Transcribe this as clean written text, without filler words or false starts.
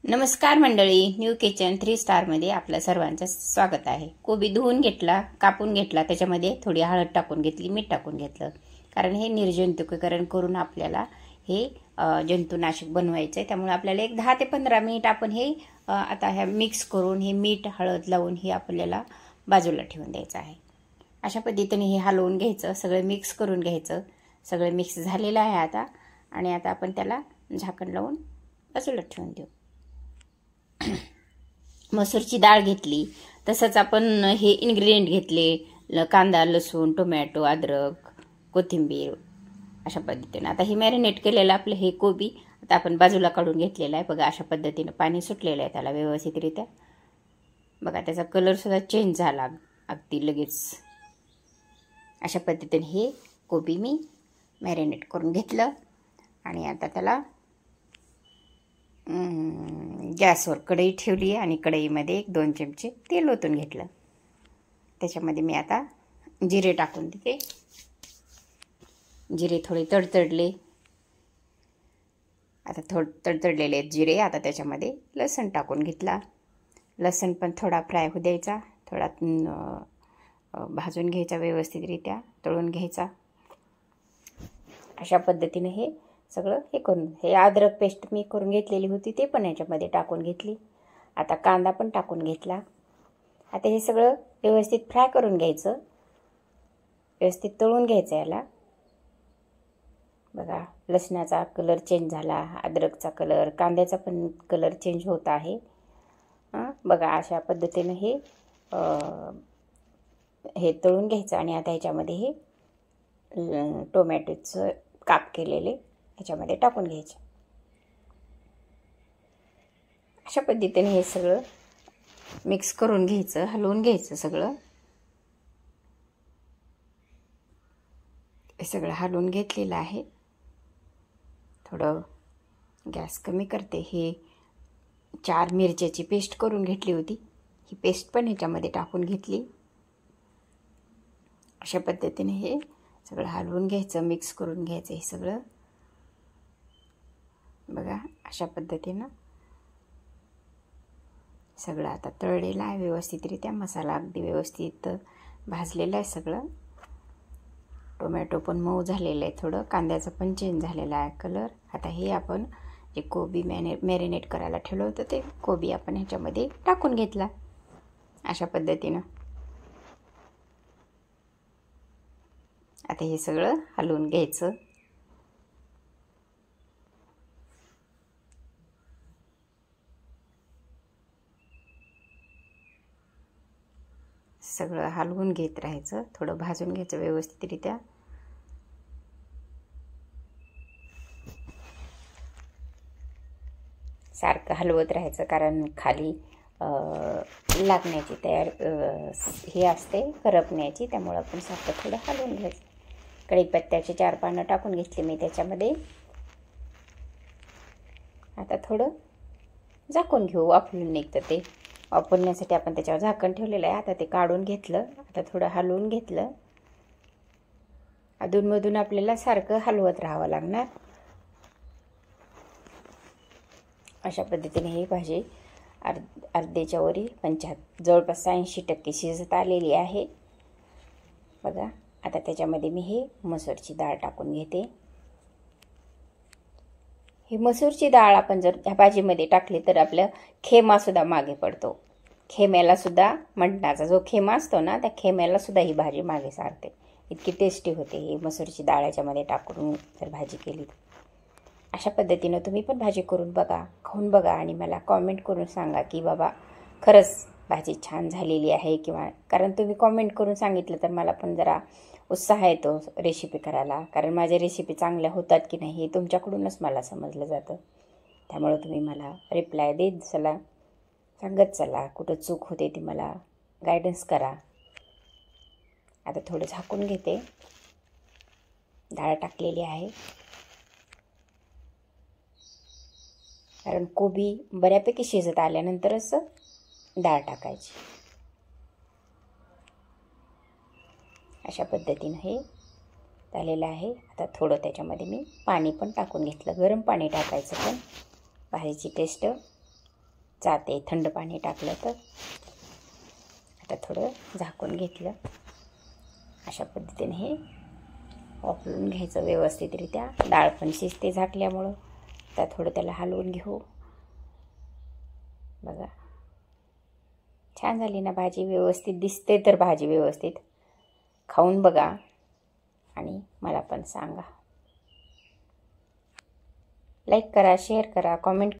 नमस्कार मंडळी, new kitchen 3 स्टारमध्ये आपल्या सर्वांचं स्वागत आहे. कोबी धुवून घेतला, कापून घेतला, त्याच्यामध्ये थोडी हळद टाकून घेतली, मीठ टाकून घेतलं, कारण हे निर्जंतुकीकरण करून आपल्याला हे जंतुनाशक बनवायचं आहे. त्यामुळे आपल्याला एक 10 ते 15 मिनिट आपण हे आता ह्या मिक्स करून हे मीठ हळद लावून हे आपल्याला बाजूला ठेवून द्यायचं आहे. अशा पद्धतीने हे हलवून घ्यायचं, सगळं मिक्स करून घ्यायचं. सगळं मिक्स झालेलं आहे आता, आणि आता आपण त्याला झाकण लावून बाजूला ठेवून देऊ. मसूरची डाळ घेतली, तसंच आपण हे इन्ग्रेडियंट घेतले, कांदा, लसूण, टोमॅटो, अद्रक, कोथिंबीर, अशा पद्धतीने. आता हे मॅरिनेट केलेलं आपलं हे कोबी आता आपण बाजूला काढून घेतलेलं आहे. बघा, अशा पद्धतीने पाणी सुटलेलं आहे त्याला व्यवस्थितरित्या. बघा, त्याचा कलरसुद्धा चेंज झाला अगदी लगेच. अशा पद्धतीने हे कोबी मी मॅरिनेट करून घेतलं, आणि आता त्याला गॅसवर कढई ठेवली, आणि कढईमध्ये 1-2 चमचे तेल ओतून घेतलं. त्याच्यामध्ये मी आता जिरे टाकून देते. जिरे थोडे तडतडले, आता तडतडलेले जिरे. आता त्याच्यामध्ये लसूण टाकून घेतला. लसूण पण थोडा फ्राय होऊ द्यायचा, थोडा भाजून घ्यायचा, व्यवस्थितरित्या तळून घ्यायचा. अशा पद्धतीने हे सगळं हे करून, हे अद्रक पेस्ट मी करून घेतलेली होती ते पण याच्यामध्ये टाकून घेतली. आता कांदा पण टाकून घेतला. आता हे सगळं व्यवस्थित फ्राय करून घ्यायचं, व्यवस्थित तळून घ्यायचं याला. बघा, लसणाचा कलर चेंज झाला, अद्रकचा कलर, कांद्याचा पण कलर चेंज होत आहे. बघा, अशा पद्धतीने हे तळून घ्यायचं. आणि आता ह्याच्यामध्ये हे टोमॅटोचं काप केलेले ह्याच्यामध्ये टाकून घ्यायचे. अशा पद्धतीने हे सगळं मिक्स करून घ्यायचं, हलवून घ्यायचं सगळं. हे सगळं हलवून घेतलेलं आहे. थोडं गॅस कमी करते. हे 4 मिरच्याची पेस्ट करून घेतली होती, ही पेस्ट पण ह्याच्यामध्ये टाकून घेतली. अशा पद्धतीने हे सगळं हलवून घ्यायचं, मिक्स करून घ्यायचं हे सगळं. बघा, अशा पद्धतीनं सगळं आता तळलेलं आहे व्यवस्थितरित्या. मसाला अगदी व्यवस्थित भाजलेला आहे सगळं. टोमॅटो पण मऊ झालेलं आहे, थोडं कांद्याचं पण चेंज झालेला आहे कलर. आता हे आपण जे कोबी मॅरिनेट करायला ठेवलं होतं ते कोबी आपण ह्याच्यामध्ये टाकून घेतला. अशा पद्धतीनं आता हे सगळं हलवून घ्यायचं. सगळं हलवून घेत राहायचं, थोडं भाजून घ्यायचं व्यवस्थितरित्या. सारखं हलवत राहायचं, कारण खाली लागण्याची हे असते, करपण्याची. त्यामुळं आपण सारखं थोडं हलवून घ्यायचं. कढीपत्त्याचे 4 पानं टाकून घेतली मी त्याच्यामध्ये. आता थोडं झाकून घेऊ, वाफवून निघतं ते. वाफवण्यासाठी आपण त्याच्यावर झाकण ठेवलेलं आहे. आता ते काढून घेतलं, आता थोडं हलवून घेतलं. अधूनमधून आपल्याला सारखं हलवत राहावं लागणार. अशा पद्धतीने ही भाजी अर्ध्याच्या वरी जवळपास 80% शिजत आलेली आहे. बघा, आता त्याच्यामध्ये मी हे मसूरची डाळ टाकून घेते. ही मसूरची डाळ आपण जर ह्या भाजीमध्ये टाकली तर आपलं खेमासुद्धा मागे पडतो. खेम्यालासुद्धा, मटणाचा जो खेमा असतो ना, त्या खेम्यालासुद्धा ही भाजी मागे सारते. इतकी टेस्टी होते ही मसूरची डाळ याच्यामध्ये टाकून जर भाजी केली. अशा पद्धतीनं तुम्ही पण भाजी करून बघा, खाऊन बघा, आणि मला कॉमेंट करून सांगा की बाबा खरंच भाजी छान झालेली आहे. किंवा कारण तुम्ही कॉमेंट करून सांगितलं तर मला पण जरा उत्साह येतो रेसिपी करायला. कारण माझ्या रेसिपी चांगल्या होतात की नाही हे तुमच्याकडूनच मला समजलं जातं. त्यामुळं तुम्ही मला रिप्लाय देत चला, सांगत चला, कुठं चूक होते ती मला गायडन्स करा. आता थोडं झाकून घेते. डाळ टाकलेली आहे, कारण कोबी बऱ्यापैकी शिजत आल्यानंतरच डाळ टाकायची. अशा पद्धतीनं हे झालेलं आहे. आता थोडं त्याच्यामध्ये मी पाणी पण टाकून घेतलं, गरम पाणी टाकायचं, पण भाजीची टेस्ट जाते थंड पाणी टाकलं तर. आता थोडं झाकून घेतलं. अशा पद्धतीने हे वापरून घ्यायचं व्यवस्थितरित्या. डाळ पण शिजते झाकल्यामुळं. आता थोडं त्याला हलवून घेऊ. बघा छान झाली ना भाजी. व्यवस्थित दिसते तर भाजी व्यवस्थित. खाऊन बघा आणि मला पण सांगा. लाईक करा, शेअर करा, कमेंट